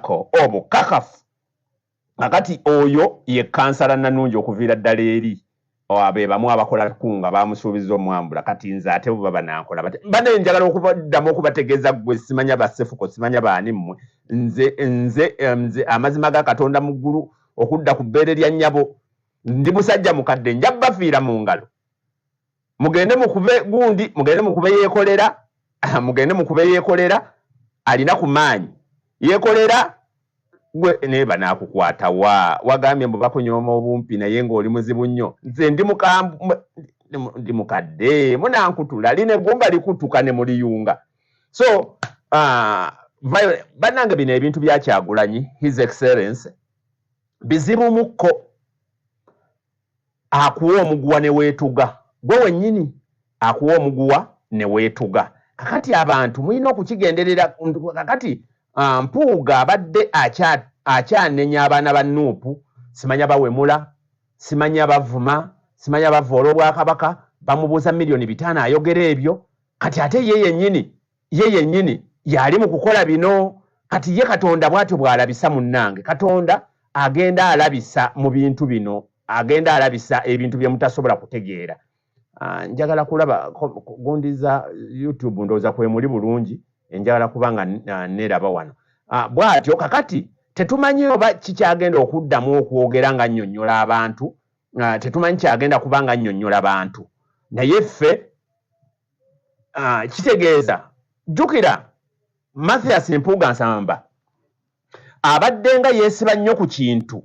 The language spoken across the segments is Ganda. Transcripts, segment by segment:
Abaddako obukakafu kakati oyo ye kansala Nanungi okuviira ddala eri abe bamu abakola kunga bamusuubiza omwambula kati nze ate bo banankola bane njagala okubaddamu okubategeeza gwe simanya basefuko simanya baani mmwe nze amazima ga Katonda mu ggulu okudda ku bbeere lya nnyabo ndi musajja mukadde nja bafiira mu ngalo mugende mukube gundi mugende mukube yeekolera alina ku maanyi yeekolera gwe neba nakukwata wagambye mbu bakunyooma obumpi naye ng'oli muzibu nnyo nze ndi mukadde munankutula line eggumba likutuka ne muliyunga so bannange bino ebintu bya Kyagulanyi his excellence bizibu mukko akuwa omuguwa ne weetuga gwe wennyini akuwa omuguwa ne weetuga kakati abantu mulina okukigenderera kakati Mpuuga abadde akyanenya abaana ba Nuupu simanya bawemula simanya bavuma simanya bavoola obwakabaka bamubuuza $5,000,000 ayogera ebyo kati ate ye yennyini yali mu kukola bino kati ye Katonda bw'atyo bw'alabisa munnange Katonda agenda alabisa mu bintu bino agenda alabisa ebintu bye mutasobola kutegeera njagala kulaba gundiza YouTube ndowooza kwemuli bulungi njagala kubanga neraba wano bw'atyo kakati tetumanyi oba kikyagenda okuddamu okwogera nga nnyonnyola abantu tetumanyi kyagenda kubanga nnyonnyola abantu naye ffe kitegeeza jjukira Mathias Mpuuga Nsamba abadde nga yeesiba nnyo ku kintu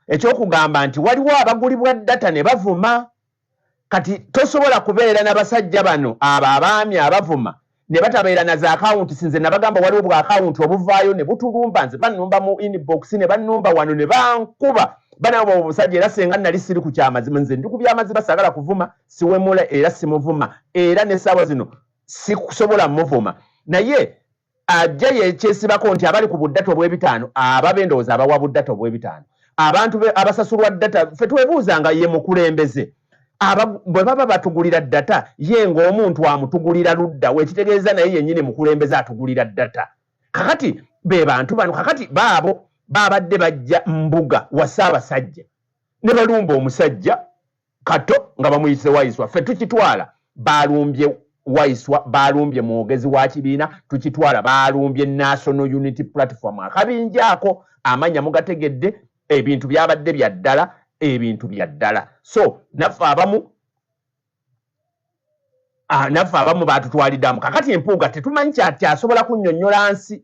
ekyokugamba nti waliwo abagulibwa data ne bavuma kati tosobola kubeera n'abasajja bano abo abaami abavuma ne batabeera na za akawunti sinze nabagamba waliwo bwa akawunti obuvaayo ne butulumba nze bannumba mu inbox ne bannumba wano ne bankuba banabo obusajja era senga nali siri ku kyamazima nze ndi ku byamazima sagala kuvuma siwemula era simuvuma era n'essaawa zino sikusobola muvuma naye ajja yekyesibako nti abali ku buddata obw'ebitaano ababendowooza abawa buddata obw'ebitaano abantu abasasulwa ddata ffe twebuuzanga ye mukulembeze bwe baba batugulira ddata ye ng'omuntu amutugulira ludda wekitegeeza naye yennyini mukulembeze atugulira ddata kakati be bantu bano kakati baabo babadde bajja mbuga wa Ssaabasajja ne balumba omusajja Kato nga bamuyise Waiswa ffe tukitwala balumbye Waiswa balumbye mwogezi wa kibiina tukitwala balumbye National Unity Platform akabinja ako amanya mugategedde ebintu byabadde bya ddala ebintu bya ddala so naffe abamu batutwaliddamu kakati Mpuuga tetumanyi kyasobola kunnyonnyola nsi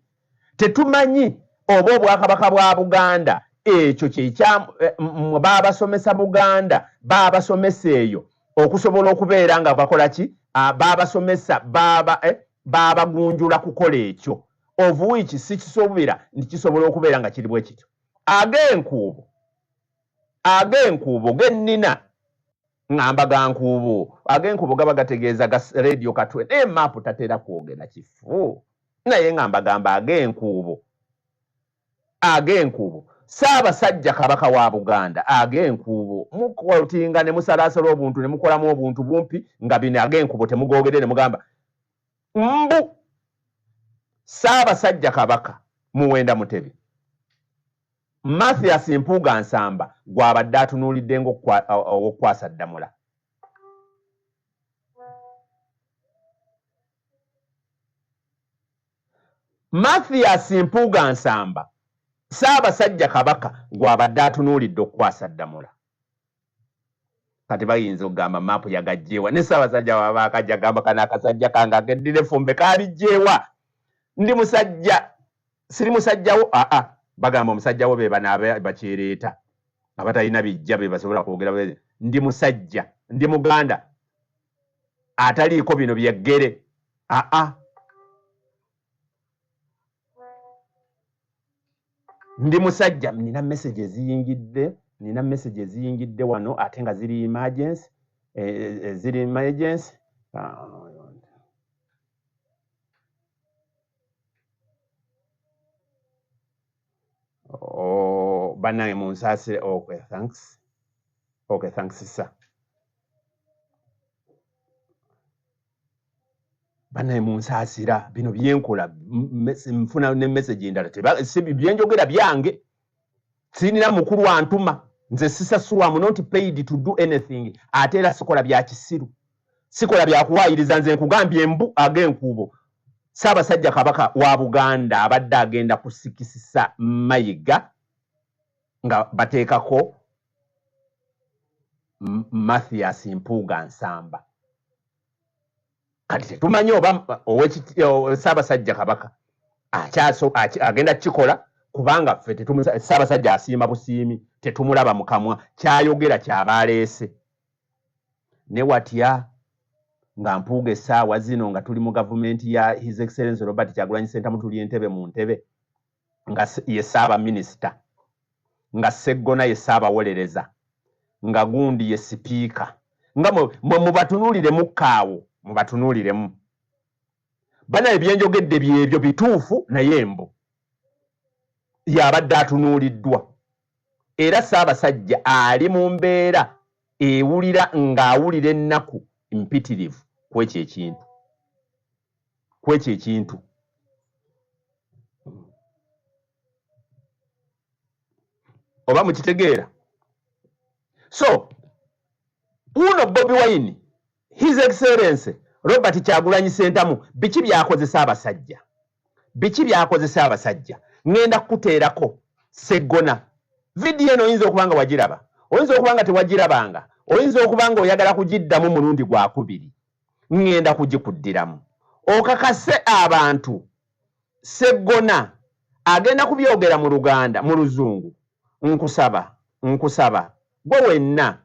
tetumanyi oba obwakabaka bwa Buganda ekyo babasomesa Buganda babasomesa eyo okusobola okubeera nga bakola ki babasomesa babagunjula kukola ekyo ovuwiki si kisobera nti kisobola okubeera nga kiri bwe kityo ag'enkuubo gennina ngamba gankuubo ag'enkuubo gaba gategeeza ga radio katwe naye maapu tatera kwogera kifu naye ngamba ag'enkuubo Ssaabasajja Kabaka wa Buganda ag'enkuubo mukotinga ne musalaasala obuntu ne mukolamu obuntu bumpi nga bino ag'enkuubo temugogedde ne mugamba mbu Ssaabasajja Kabaka Muwenda Mutebi Mathias Mpuuga Nsamba gwabadde atunuulidde ng'okwasa Ddamula Mathias Mpuuga Nsamba Ssaabasajja Kabaka gwabadde atunuulidde okukwasa Ddamula kati bayinza okugamba maapu yagajjeewa ne Ssaabasajja waba akajja gamba kana akasajja kange ageddire fumbe kaabijjeewa ndi musajja siri musajjawo bagamba omusajjawo be bano bakyereeta abatalina bijja be basobola kwogera ndi musajja ndi Muganda ataliiko bino byeggere ndi musajja nina message eziyingidde wano ate nga ziri emergency bannange munsaasire thanks sir banaye munsaasira bino byenkola nfuna ne message endala si byenjogera byange sinina mukulu antuma nze sisasulwa I'm not paid to do anything ate era sikola bya kisiru sikola bya kuwaayiriza nze nkugambye embu ag'enkuubo Ssaabasajja Kabaka wa Buganda abadde agenda kusikisisa Mayiga nga bateekako Mathias Mpuuga Nsamba. Kati tetumanyi oba Ssaabasajja Kabaka agenda kikola kubanga ffe Ssaabasajja asiima busiimi tetumulaba mu kamwa kyayogera kyabaleese. Ne watya nga Mpuuga essaawa zino nga tuli mu gavumenti ya His Excellency Robert Kyagulanyi Ssentamu tuli entebe mu ntebe nga ye Ssaabaminisita nga Sseggona ye Ssaabawolereza nga Gundi ye sipiika nga mubatunuuliremu kaawo mubatunuuliremu bana ebyenjogedde byebyo bituufu naye embu yabadde atunuuliddwa era Ssaabasajja ali mu mbeera ewulira ng'awulira ennaku mpitirivu kwekyo ekintu oba mukitegeera. So uno Bobi Wine His Excellency Robert Kyagulanyi Ssentamu biki byakozesa abasajja ngenda kukuteerako Sseggona video eno oyinza okuba nga wagiraba oyinza okuba nga tewagirabanga oyinza okuba nga oyagala kugiddamu mulundi gwakubiri ngenda kugikuddiramu okakase abantu Sseggona agenda kubyogera mu Luganda mu Luzungu nkusaba gwe wenna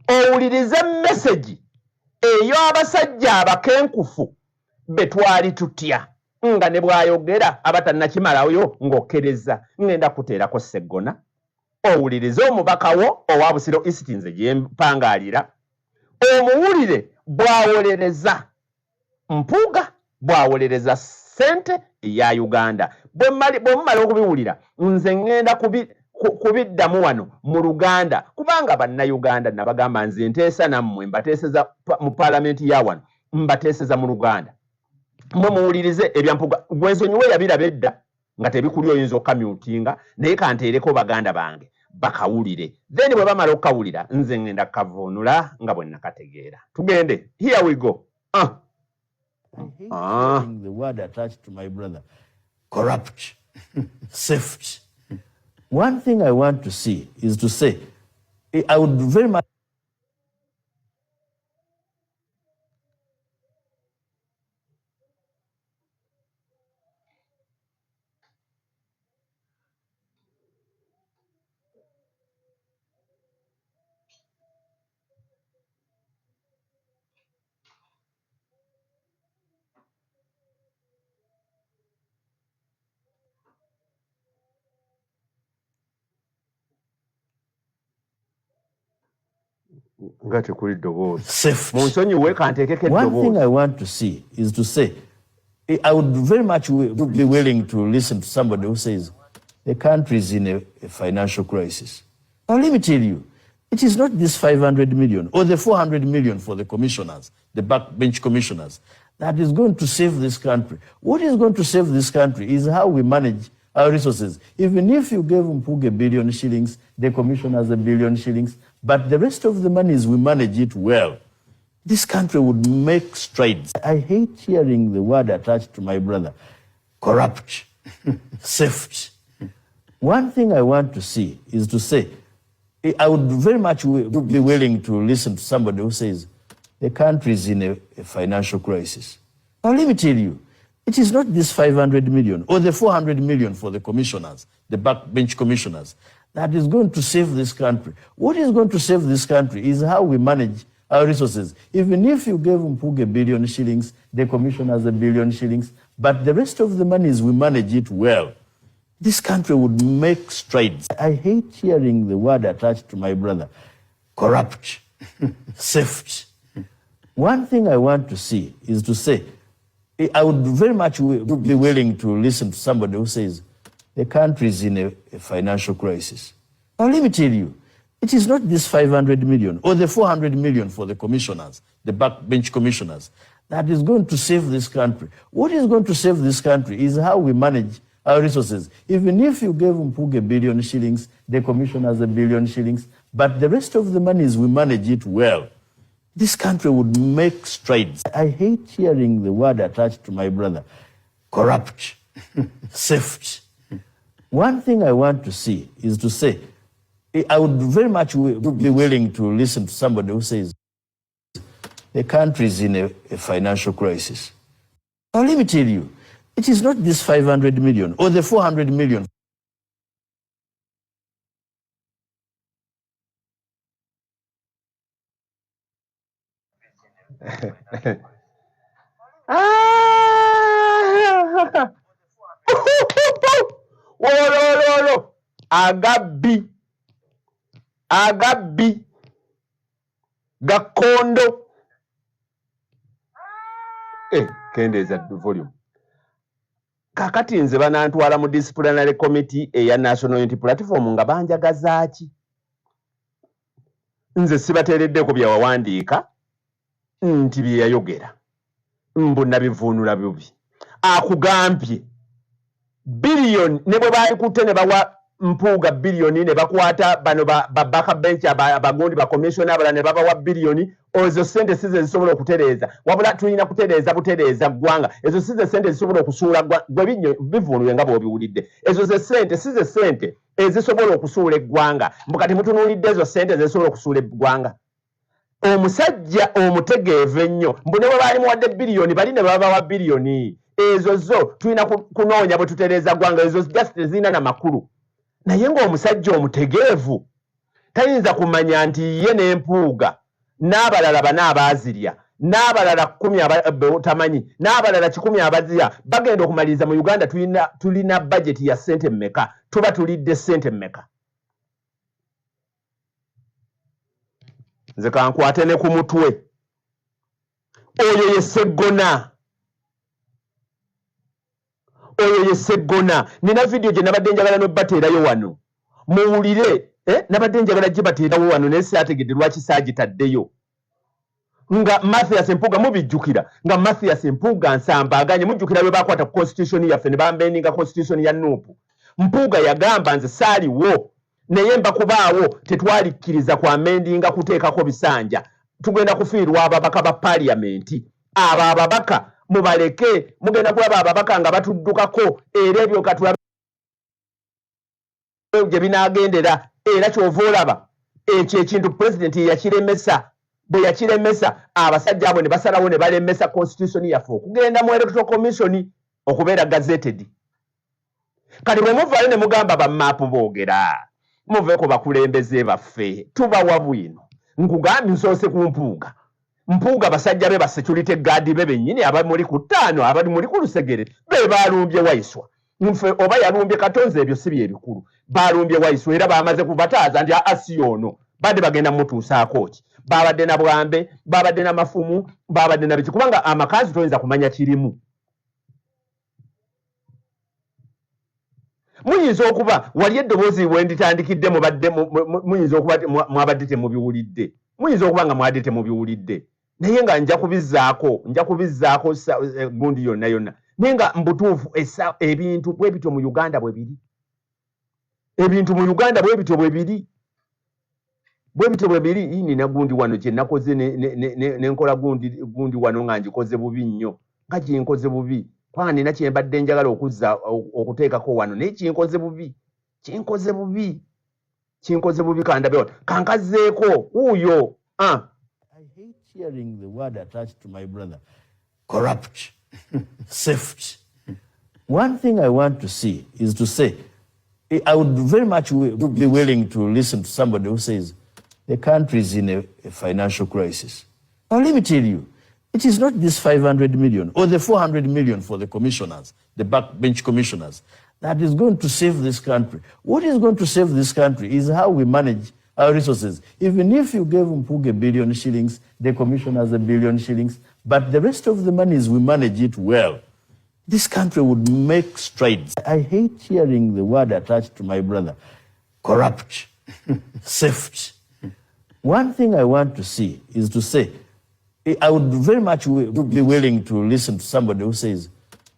owulirize message eyo abasajja abakenkufu betwali tutya nga ne bwayogera abatannakimalayo ng'okkereza ngenda kuteerako Sseggona owulirize omubaka wo owa Busiro East nze gye mpangaalira omuwulire bwawolereza Mpuuga bwawolereza ssente ya Uganda bwemumala okubiwulira nze ngenda kubiddamu wano mu Luganda kubanga bannayuganda nabagamba nze nteesa nammwe mbateeseza mu paalamenti ya wano mbateeseza mu Luganda mwe muwulirize ebya Mpuuga gwensonyiwe yabiraba edda nga tebikuli oyinza okukamyutinga naye kanteereko baganda bange bakawulire then bwe bamala okukawulira nze ngenda kukavuunula nga bwe nakategeera tugende here we go. I hate hearing the word attached to my brother corrupt theft. One thing I want to see is to say I would very much nga tekuli ddoboozi theft. munsonyiwe kanteekeko One thing eddoboozi I want to see is to say I would very much be willing to listen to somebody who says the country is in a financial crisis. Now let me tell you, it is not this 500 million or the 400 million for the commissioners, the backbench commissioners, that is going to save this country. What is going to save this country is how we manage our resources. Even if you gave Mpuuga $1 billion shillings, the commissioners $1 billion shillings, but the rest of the monies, we manage it well, this country would make strides. I hate hearing the word attached to my brother, corrupt, theft. One thing I want to see is to say, I would very much be willing to listen to somebody who says the country is in a financial crisis. Now let me tell you, it is not this 500 million or the 400 million for the commissioners, the backbench commissioners, that is going to save this country. What is going to save this country is how we manage our resources. Even if you gave Mpuuga $1 billion shillings, the commissioners $1 billion shillings, but the rest of the monies, we manage it well, this country would make strides. I hate hearing the word attached to my brother, corrupt, theft. One thing I want to see is to say, I would very much be willing to listen to somebody who says the country is in a financial crisis. Now let me tell you, it is not this 500 million or the 400 million for the commissioners, the backbench commissioners, that is going to save this country. What is going to save this country is how we manage our resources. Even if you gave Mpuuga $1 billion shillings, the commissioners $1 billion shillings, but the rest of the money is we manage it well, this country would make strides. I hate hearing the word attached to my brother, corrupt, theft. One thing I want to see is to say, I would very much be willing to listen to somebody who says, the country is in a financial crisis. Now let me tell you, it is not this 500 million or the 400 million. Agabbi Gakondo. Kendeeza volume. Kakati nze banantwala mu disciplinary committee eya National Unity Platform nga banjagaza ki? Nze sibateereddeko bya wawandiika nti bye yayogera. Mbu nabivuunula bubi. Akugambye billion ne bwe baalikutte ne bawa Mpuuga billioni ne bakwata bano babaka bench abagondi ba commissioner abala ne babawa billioni ezo sente size zisobola okutereeza wabula tulina kutereeza butereeza ggwanga ezo size sente zisobola okusuula gwe bivuunulwe nga bw'obiwulidde ezo ze sente size sente ezisobola okusuula eggwanga mbukati mutunuulidde ezo sente ezisobola okusuula eggwanga omusajja omutegeevu ennyo mbu ne bwe baali muwadde billioni bali ne babawa billioni ezo zo tulina kunoonya bwe tutereeza ggwanga ezo just tezirina na makulu naye ng'omusajja omutegeevu tayinza kumanya nti ye n'empuuga n'abalala bana abaazirya n'abalala 10 tamanyi n'abalala 100 abazirya bagenda okumaliriza mu Uganda tulina budget ya sente mmeka tuba tulidde sente mmeka nze kankwate ne ku mutwe oyo ye Sseggona oyo ye Sseggona nina video gye nabadde njagala n'obbateerayo wano muwulire nabadde njagala gibateerawo wano naye saategedde lwaki saagitaddeyo nga Mathias Mpuuga mubijjukira nga Mathias Mpuuga nsambaganye mujjukira bwe bakwata ku constitution yaffe ne bambeninga constitution ya Nuupu Mpuuga yagamba nze saaliwo naye mbakubaawo tetwalikkiriza ku amendinga kuteekako bisanja tugenda kufiirwa ababaka ba parliamenti abo ababaka mubaleke mugenda kulaba ababaka nga batuddukako era ebyo katulabe gye binaagendera era kyova olaba ekyo ekintu president yakiremesa bwe yakiremesa abasajja abo ne basalawo ne balemesa constitution yaffe okugenda mu electoral commission okubeera gazetted kati bwe muvaayo ne mugamba bamaapu boogera muveeko bakulembeze baffe tubawa bwino nkugambye nsoose ku Mpuuga basajja be ba security guard be bennyini abamuli ku ttaano abali muli ku Lusegere be balumbye Waiswa nfe oba yalumbye Katonze ebyo si bye bikulu balumbye Waiswa era bamaze kubataaza nti asiyono badde bagenda mutuusaako ki babadde na Bwambe babadde na Mafumu babadde na biki kubanga amakazi toyinza kumanya kirimu muyinza okuba wali eddoboozi bwenditandikidde muyinza okuba mwabadde temubiwulidde muyinza okuba nga mwadde temubiwulidde naye nga nja kubizaako gundi yonna naye nga mbutuufu ebintu bwe bityo mu Uganda bwe biri ebintu mu Uganda bwe bityo bwe biri nina gundi wano kye nakoze nenkola gundi wano nga ngikoze bubi nnyo nga kinkoze bubi kwa nina kye mbadde njagala okuzza okuteekako wano naye kinkoze bubi kandabe kankazeeko wuuyo I hate hearing the word attached to my brother, corrupt, theft. One thing I want to see is to say, I would very much be willing to listen to somebody who says, the country is in a financial crisis. Now let me tell you, it is not this 500 million or the 400 million for the commissioners, the backbench commissioners, that is going to save this country. What is going to save this country is how we manage our resources. Even if you gave Mpuuga $1 billion shillings, the commissioners $1 billion shillings, but the rest of the money is we manage it well, this country would make strides. I hate hearing the word attached to my brother, corrupt, theft. One thing I want to see is to say, I would very much be willing to listen to somebody who says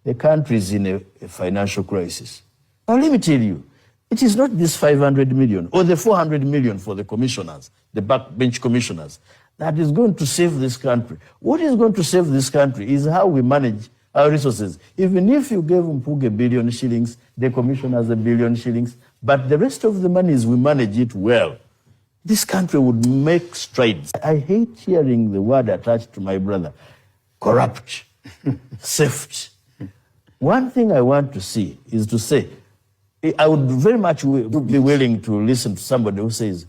the country is in a financial crisis. Now, let me tell you, it is not this 500 million or the 400 million for the commissioners, the backbench commissioners, that is going to save this country. What is going to save this country is how we manage our resources. Even if you gave Mpuuga $1 billion shillings, the commissioners $1 billion shillings, but the rest of the money is we manage it well, this country would make strides. I hate hearing the word attached to my brother, corrupt, theft. One thing I want to see is to say, I would very much be willing to listen to somebody who says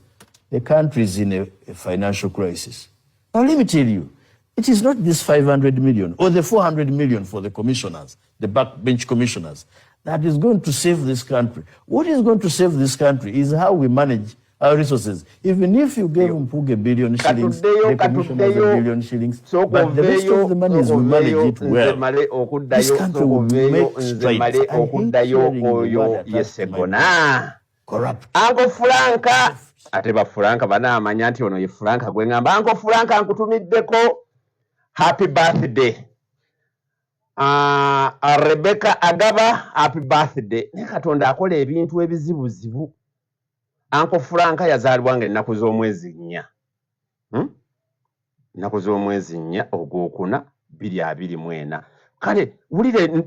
the country is in a financial crisis. Now, let me tell you, it is not this 500 million or the 400 million for the commissioners, the backbench commissioners, that is going to save this country. What is going to save this country is how we manage our resources. Even if you gave Mpuuga $1 billion shillings, the commissioners $1 billion shillings, but the rest of the money is we manage it well. This country will make strides. I hate hearing the word attached to my brother, corrupt. Uncle Franka, ateba Franka bana amanya nti ono ye Franka gwe ngamba Uncle Franka nkutumiddeko happy birthday. Rebecca Agaba, happy birthday. Ne Katonda akola ebintu ebizibuzibu. Uncle Franka yazaalibwa ennaku z'omwezi 4. Ennaku z'omwezi 4 Ogwokuna 2024. Kale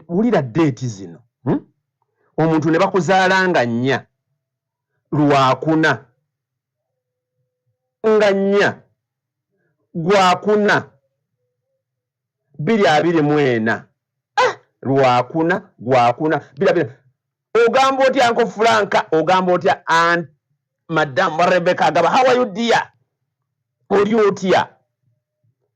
wulira date zino. Omuntu ne bakuzaalanga 4 Lwakuna nga 4 Gwakuna 2024. Lwakuna Gwakuna bila ogamba otya Uncle Franka, ogamba otya Madam Rebecca Agaba, how are you dear? Oli otya?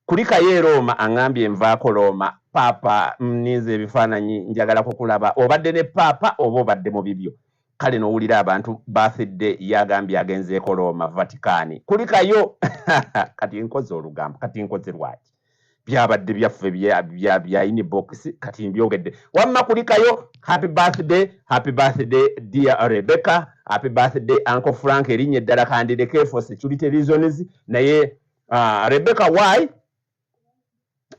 Kulika ye Roma angambye nvaako Roma papa mnize ebifaananyi njagala kukulaba obadde ne papa oba obadde mu bibyo. Kale n'owulira abantu birthday yagambye agenzeeko Roma Vatican. Kulikayo kati nkoze olugambo, kati nkoze lwaki? Byabadde byaffe bya inbox kati mbyogedde. Wamma kulikayo happy birthday dear Rebecca, happy birthday Uncle Frank erinnya eddala kandideke for security reasons. Naye Rebecca why?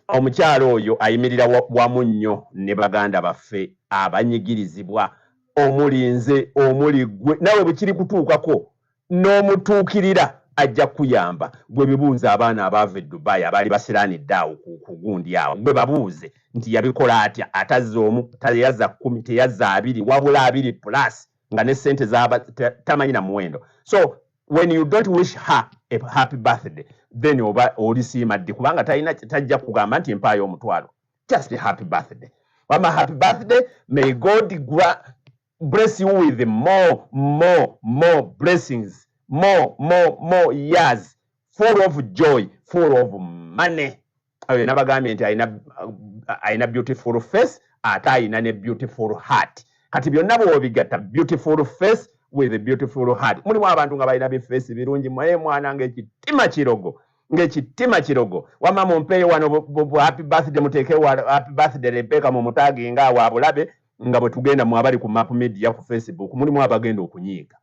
Omukyalo oyo ayimirira wamu nnyo ne baganda baffe abanyigirizibwa omulinze omuli gwe nawe bukiri kutuukako n'omutuukirira ajja kuyamba gwe bibuuza abaana abava e Dubai abali basiraanidde awo ku gundi awo gwe babuuze nti yabikola atya atazza omu teyazza 10 teyazza 2 wabula 2 plus nga ne sente zaba tamanyi na muwendo. So when you don't wish her a happy birthday then oba olisiimadde kubanga tajja kugamba nti empaayo omutwalo. Just a happy birthday. Wama happy birthday, may God bless you with more blessings, more years, full of joy, full of money. Ayo nabagambye nti aina beautiful face, ate aina ne beautiful heart. Kati byonna bw'obigatta beautiful face with a beautiful heart. Mulimu abantu nga balina bifeesi birungi mwaye mwana ng'ekitima kirogo. Wamma mumpeeyo wano happy birthday muteekewo happy birthday Rebecca mu mutaagi nga waabulabe nga bwe tugenda mu abali ku Map Media ku Facebook mulimu abagenda okunyiiga.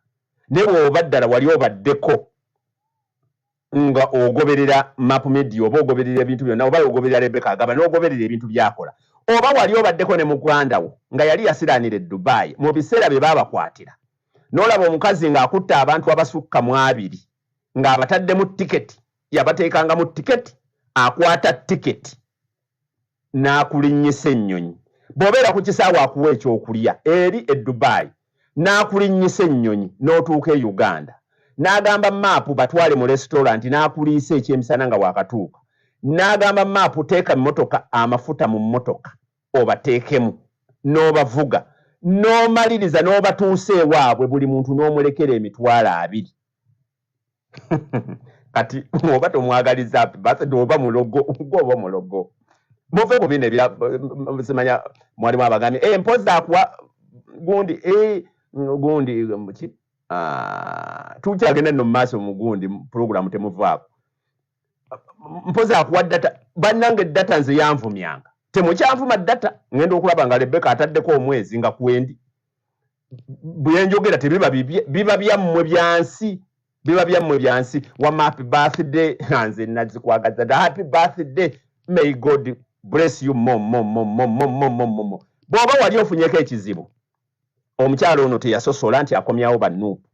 Ne bw'oba ddala wali obaddeko nga ogoberera Map Media oba ogoberera ebintu byonna oba ogoberera Rebecca Agaba n'ogoberera ebintu byakola. Oba wali obaddeko ne muganda wo nga yali yasiraanira e Dubai mu biseera bye baabakwatira. N'olaba omukazi ng'akutte abantu abasukka mu 2 ng'abatadde mu tiketi yabateekanga mu tiketi akwata tiketi n'akulinnyisa ennyonyi. Bw'obeera ku kisaawe akuwa ekyokulya eri e Dubai n'akulinnyisa ennyonyi n'otuuka e Uganda n'agamba maapu batwale mu restaurant n'akuliisa ekyemisana nga waakatuuka n'agamba maapu teeka emmotoka amafuta mu mmotoka obateekemu n'obavuga n'omaliriza n'obatuusa ewaabwe buli muntu n'omulekera emitwalo 2. Kati oba tomwagaliza birthday oba mulogo muve ku bino simanya mwalimu abagambye mpozi akuwa gundi muki tukyagenda nno mu maaso mu gundi program temuvaako mpozi akuwa data bannange data nze yanvumyanga temukyanvuma data ngenda okulaba nga Rebecca ataddeko omwezi nga kwendi bwe njogera tebiba biba byammwe byansi biba byammwe byansi wa happy birthday hanze nazikwagaza happy birthday may God bless you more. Bwoba wali ofunyeko ekizibu omukyalo ono teyasosola nti akomyawo bannupu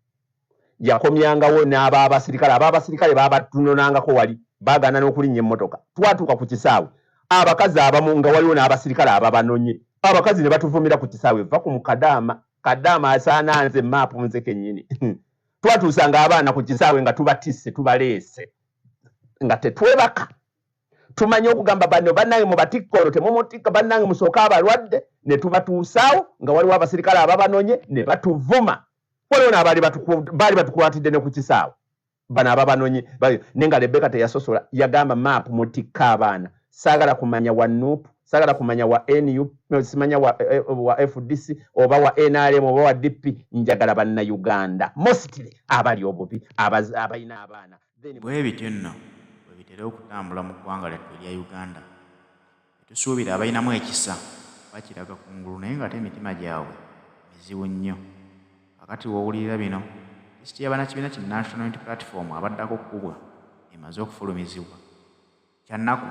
yakomyangawo n'ababasirikale babatunonangako wali bagana n'okulinnya emmotoka twatuuka ku kisaawe abakazi abamu nga waliwo n'abasirikale ababanonye abakazi ne batuvumira ku kisaawe va ku mukadaama asaana nze maapu nze kennyini twatuusanga abaana ku kisaawe nga tubatisse tubaleese nga tetwebaka tumanye okugamba bano bannange mu batikkono temumutikka bannange musooka abalwadde ne tubatuusaawo nga waliwo abasirikale ababanonye ne batuvuma waliwo n'abaali batukwatidde ne ku kisaawe bano ababanonye nenga Rebecca teyasosola yagamba maapu mutikka abaana saagala kumanya wa NUP saagala kumanya wa NU simanya wa FDC oba wa NRM oba wa DP njagala banna Uganda mostly abali obubi abayina abaana bwe bityo nno bwe bitera okutambula mu ggwanga lyattu erya Uganda tusuubira abayinamu ekisa bakiraga kungulu naye nga ate emitima gyabwe mizibu nnyo akati wowulirira bino lisiti y'abannakibiina ki National Unity Platform Abaddako Okkubwa emaze okufulumizibwa kyannaku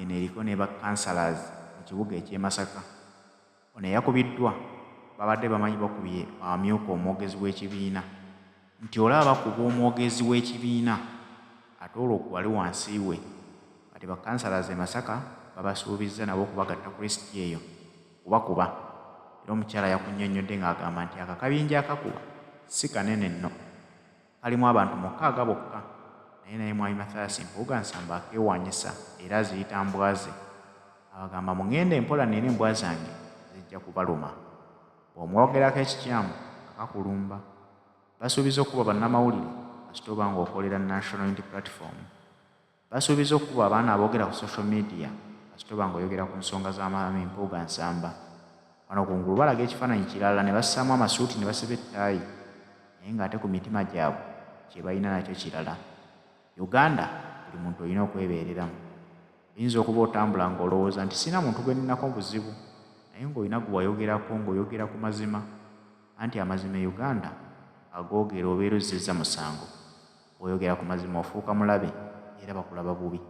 eno eriko ne bakansalas mu kibuga eky'e Masaka ono eyakubiddwa babadde bamanyi bakubye amyuka omwogezi w'ekibiina nti olaba bakuba omwogezi w'ekibiina ate olwo wali wansi we kati bakansalas e Masaka babasuubizza nabo okubagatta ku lisiti eyo kubakuba era omukyala yakunnyonnyodde ng'agamba nti akakabinja akakuba si kanene nno kalimu abantu 6 bokka naye mwami Mathias Mpuuga akeewanyisa era aziyita mbwaze abagamba mugende empola nene embwa zange zijja kubaluma bw'omwogerako ekikyamu akakulumba basuubiza okuba bannamawulire kasita oba ng'okolera National Unity Platform basuubiza okuba abaana aboogera ku social media kasita oba ng'oyogera ku nsonga z'amami Mpuuga Nsamba wano kungulu balaga ekifaananyi kirala ne bassaamu amasuuti ne basiba ettaayi naye ng'ate ku mitima gyabwe kye balina nakyo kirala Uganda buli muntu olina okwebeereramu oyinza okuba otambula ng'olowooza nti sina muntu gwe ninako buzibu naye ng'olina gwe wayogerako ng'oyogera ku mazima anti amazima e Uganda agoogera obeera ozzizza musango bw'oyogera ku mazima ofuuka mulabe era bakulaba bubi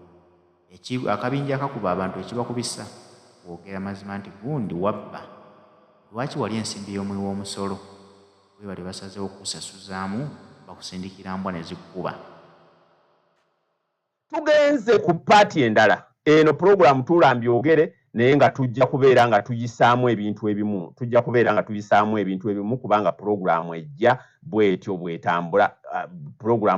akabinja akakuba abantu ekibakubisa bwogera mazima nti gundi wabba lwaki wali ensimbi y'omuwi w'omusolo bwe bali basazeewo okusasuzaamu bakusindikira mbwa ne zikkuba tugenze ku paati endala eno program tulambyogere naye nga tujja kubeera nga tuyisaamu ebintu ebimu kubanga program ejja bwetyo bwetambula program